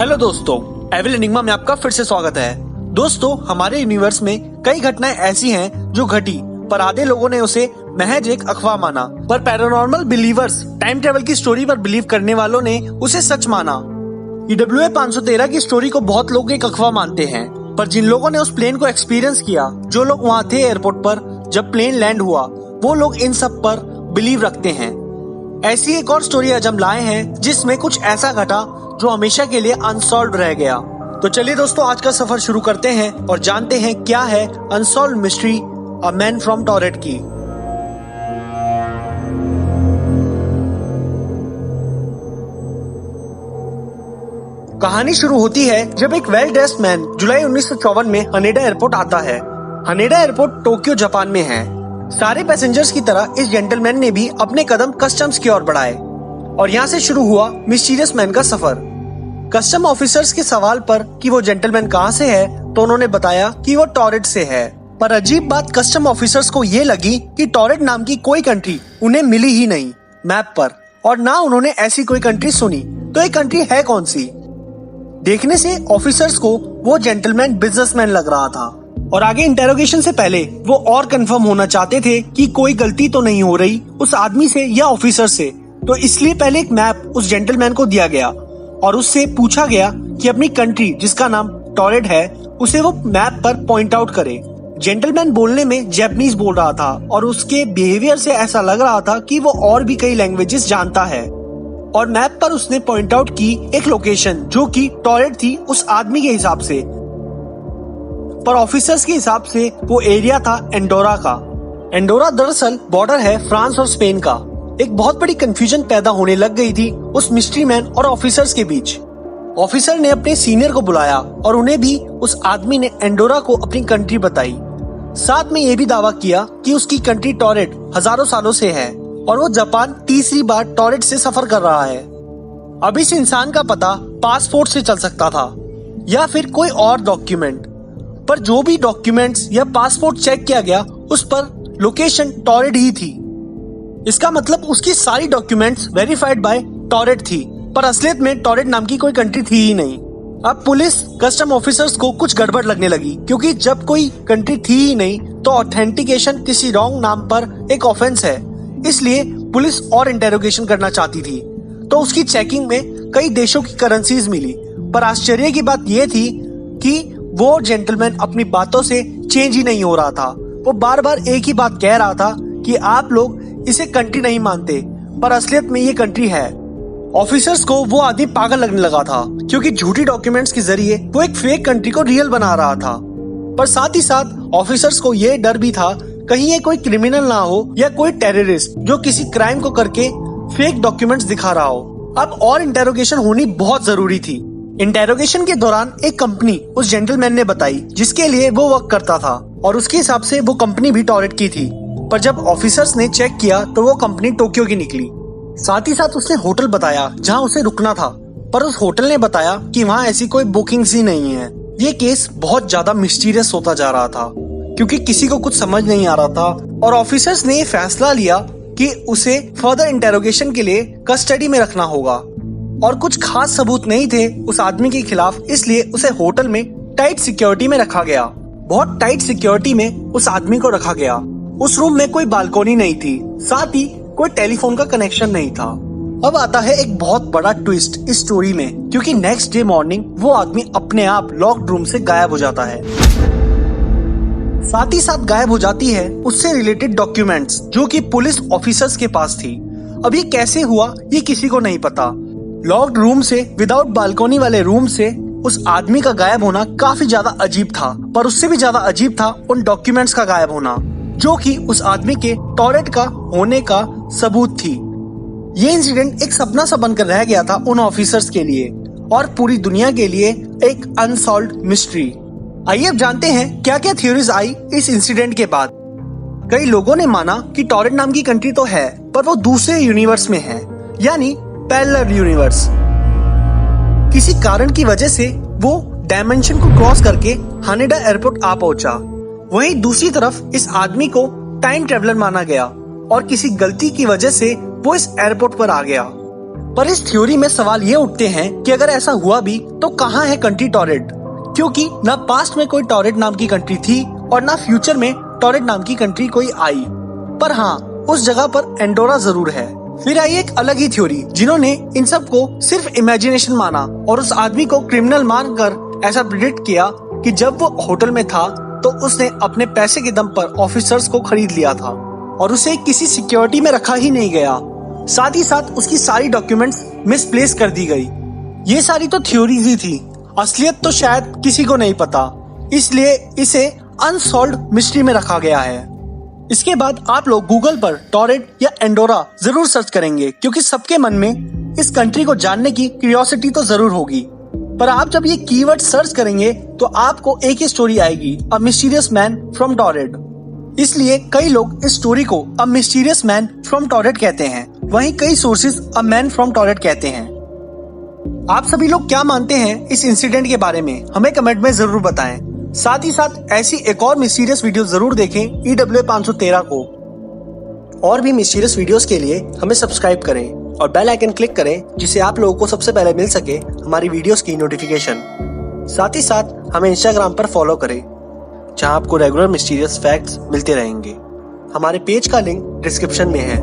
Hello दोस्तों, evil enigma में आपका फिर से स्वागत है। दोस्तों, हमारे यूनिवर्स में कई घटनाएं ऐसी हैं जो घटी, पर आधे लोगों ने उसे महज एक अफवाह माना। पर पैरानॉर्मल बिलीवर्स, टाइम ट्रेवल की स्टोरी पर बिलीव करने वालों ने उसे सच माना। EWA 513 की स्टोरी को बहुत लोग एक अफवाह मानते हैं, पर जिन लोगों ने उस प्लेन को एक्सपीरियंस किया, जो लोग वहाँ थे एयरपोर्ट पर जब प्लेन लैंड हुआ, वो लोग इन सब पर बिलीव रखते हैं। ऐसी एक और स्टोरी आज हम लाए हैं जिसमें कुछ ऐसा घटा जो हमेशा के लिए अनसॉल्व रह गया। तो चलिए दोस्तों, आज का सफर शुरू करते हैं और जानते हैं क्या है unsolved mystery a man from Taured की। कहानी शुरू होती है जब एक वेल ड्रेस्ड मैन जुलाई 1954 में हनेडा एयरपोर्ट आता है। हनेडा एयरपोर्ट टोक्यो जापान में है। सारे पैसेंजर्स की तरह इस जेंटलमैन ने भी अपने कदम कस्टम्स की ओर बढ़ाए और यहाँ से शुरू हुआ मिस्टीरियस मैन का सफर। कस्टम ऑफिसर्स के सवाल पर कि वो जेंटलमैन कहाँ से है, तो उन्होंने बताया कि वो टॉरेट से है। पर अजीब बात कस्टम ऑफिसर्स को ये लगी कि टॉरेट नाम की कोई कंट्री उन्हें मिली ही नहीं मैप पर, और ना उन्होंने ऐसी कोई कंट्री सुनी। तो ये कंट्री है कौन सी? देखने से ऑफिसर्स को वो जेंटलमैन बिजनेसमैन लग रहा था और आगे इंटेरोगेशन से पहले वो और कंफर्म होना चाहते थे कि कोई गलती तो नहीं हो रही उस आदमी से या ऑफिसर से। तो इसलिए पहले एक मैप उस जेंटलमैन को दिया गया और उससे पूछा गया कि अपनी कंट्री जिसका नाम टॉरेट है उसे वो मैप पर पॉइंट आउट करे। जेंटलमैन बोलने में जापानीज बोल रहा था और उसके बिहेवियर से ऐसा लग रहा था कि वो और भी कई लैंग्वेजेस जानता है। और मैप पर उसने पॉइंट आउट की एक लोकेशन जो कि टॉरेट थी उस आदमी के हिसाब से, पर ऑफिसर्स के हिसाब से वो एरिया था एंडोरा का। एंडोरा दरअसल बॉर्डर है फ्रांस और स्पेन का। एक बहुत बड़ी कंफ्यूजन पैदा होने लग गई थी उस मिस्ट्री मैन और ऑफिसर्स के बीच। ऑफिसर ने अपने सीनियर को बुलाया और उन्हें भी उस आदमी ने एंडोरा को अपनी कंट्री बताई। साथ में ये भी दावा किया कि उसकी कंट्री टॉरेट हजारों सालों से है और वो जापान तीसरी बार टॉरेट से सफर कर रहा है। अब इस इंसान का पता पासपोर्ट से चल सकता था या फिर कोई और डॉक्यूमेंट, पर जो भी डॉक्यूमेंट्स या पासपोर्ट चेक किया गया उस पर लोकेशन टॉरेट ही थी। इसका मतलब उसकी सारी डॉक्यूमेंट्स वेरीफाइड बाय टॉरेट थी, पर असलियत में टॉरेट नाम की कोई कंट्री थी ही नहीं। अब पुलिस कस्टम ऑफिसर्स को कुछ गड़बड़ लगने लगी, क्योंकि जब कोई कंट्री थी ही नहीं तो ऑथेंटिकेशन किसी रॉन्ग नाम पर एक ऑफेंस है। इसलिए पुलिस और इंटेरोगेशन करना चाहती थी। तो उसकी चेकिंग में कई देशों की करेंसीज मिली, पर आश्चर्य की बात यह थी कि वो जेंटलमैन अपनी बातों से चेंज ही नहीं हो रहा था। वो बार बार एक ही बात कह रहा था कि आप लोग इसे कंट्री नहीं मानते, पर असलियत में ये कंट्री है। ऑफिसर्स को वो आदमी पागल लगने लगा था, क्योंकि झूठी डॉक्यूमेंट्स के जरिए वो एक फेक कंट्री को रियल बना रहा था। पर साथ ही साथ ऑफिसर्स को ये डर भी था कहीं ये कोई क्रिमिनल ना हो या कोई टेररिस्ट जो किसी क्राइम को करके फेक डॉक्यूमेंट्स दिखा रहा हो। अब और इंटेरोगेशन होनी बहुत जरूरी थी। इंटेरोगेशन के दौरान एक कंपनी उस जेंटलमैन ने बताई जिसके लिए वो वर्क करता था, और उसके हिसाब से वो कंपनी भी टॉरेट की थी। पर जब ऑफिसर्स ने चेक किया तो वो कंपनी टोक्यो की निकली। साथ ही साथ उसने होटल बताया जहां उसे रुकना था, पर उस होटल ने बताया कि वहां ऐसी कोई बुकिंग्स ही नहीं है। ये केस बहुत ज्यादा मिस्टीरियस होता जा रहा था, क्योंकि किसी को कुछ समझ नहीं आ रहा था, और ऑफिसर्स ने ये फैसला लिया कि उसे फर्दर इंटेरोगेशन के लिए कस्टडी में रखना होगा। और कुछ खास सबूत नहीं थे उस आदमी के खिलाफ, इसलिए उसे होटल में टाइट सिक्योरिटी में रखा गया। बहुत टाइट सिक्योरिटी में उस आदमी को रखा गया। उस रूम में कोई बालकोनी नहीं थी, साथ ही कोई टेलीफोन का कनेक्शन नहीं था। अब आता है एक बहुत बड़ा ट्विस्ट इस स्टोरी में, क्योंकि नेक्स्ट डे मॉर्निंग वो आदमी अपने आप लॉक्ड रूम से गायब हो जाता है। साथ ही साथ गायब हो जाती है उससे रिलेटेड डॉक्यूमेंट्स जो कि पुलिस ऑफिसर्स के पास थी। अब ये कैसे हुआ ये किसी को नहीं पता। लॉक्ड रूम से विदाउट बालकोनी वाले रूम से उस आदमी का गायब होना काफी ज्यादा अजीब था, पर उससे भी ज्यादा अजीब था उन डॉक्यूमेंट्स का गायब होना जो कि उस आदमी के टॉरेट का होने का सबूत थी। ये इंसिडेंट एक सपना सा बनकर रह गया था उन ऑफिसर्स के लिए और पूरी दुनिया के लिए एक अनसॉल्व्ड मिस्ट्री। आइए अब जानते हैं क्या क्या थ्योरीज आई इस इंसिडेंट के बाद। कई लोगों ने माना कि टॉरेट नाम की कंट्री तो है, पर वो दूसरे यूनिवर्स में है, यानी पैरेलल यूनिवर्स। किसी कारण की वजह से वो डायमेंशन को क्रॉस करके हानेडा एयरपोर्ट आ पहुंचा। वहीं दूसरी तरफ इस आदमी को टाइम ट्रेवलर माना गया और किसी गलती की वजह से वो इस एयरपोर्ट पर आ गया। पर इस थ्योरी में सवाल ये उठते हैं कि अगर ऐसा हुआ भी तो कहाँ है कंट्री टॉरेट, क्योंकि ना पास्ट में कोई टॉरेट नाम की कंट्री थी और ना फ्यूचर में टॉरेट नाम की कंट्री कोई आई। पर हाँ, उस जगह पर एंडोरा जरूर है। फिर आई एक अलग ही थ्योरी जिन्होंने इन सब को सिर्फ इमेजिनेशन माना और उस आदमी को क्रिमिनल मानकर ऐसा प्रिडिक्ट किया कि जब वो होटल में था तो उसने अपने पैसे के दम पर ऑफिसर्स को खरीद लिया था और उसे किसी सिक्योरिटी में रखा ही नहीं गया। साथ ही साथ उसकी सारी डॉक्यूमेंट्स मिसप्लेस कर दी गई। ये सारी तो थ्योरीज ही थी, असलियत तो शायद किसी को नहीं पता, इसलिए इसे अनसॉल्व्ड मिस्ट्री में रखा गया है। इसके बाद आप लोग गूगल पर टॉरेट या एंडोरा जरूर सर्च करेंगे, क्योंकि सबके मन में इस कंट्री को जानने की क्यूरियोसिटी तो जरूर होगी। पर आप जब ये कीवर्ड सर्च करेंगे तो आपको एक ही स्टोरी आएगी, अ मिस्टीरियस मैन फ्रॉम टॉरेट। इसलिए कई लोग इस स्टोरी को अ मिस्टीरियस मैन फ्रॉम टॉरेट कहते हैं, वहीं कई sources a man from torrid कहते हैं। आप सभी लोग क्या मानते हैं इस इंसिडेंट के बारे में, हमें कमेंट में जरूर बताएं। साथ ही साथ ऐसी एक और मिस्टीरियस वीडियो जरूर देखें EWA 513 को। और भी मिस्टीरियस वीडियोस के लिए हमें सब्सक्राइब करें और बेल आइकन क्लिक करें, जिससे आप लोगों को सबसे पहले मिल सके हमारी वीडियोस की नोटिफिकेशन। साथ ही साथ हमें इंस्टाग्राम पर फॉलो करें, जहां आपको रेगुलर मिस्टीरियस फैक्ट्स मिलते रहेंगे। हमारे पेज का लिंक डिस्क्रिप्शन में है।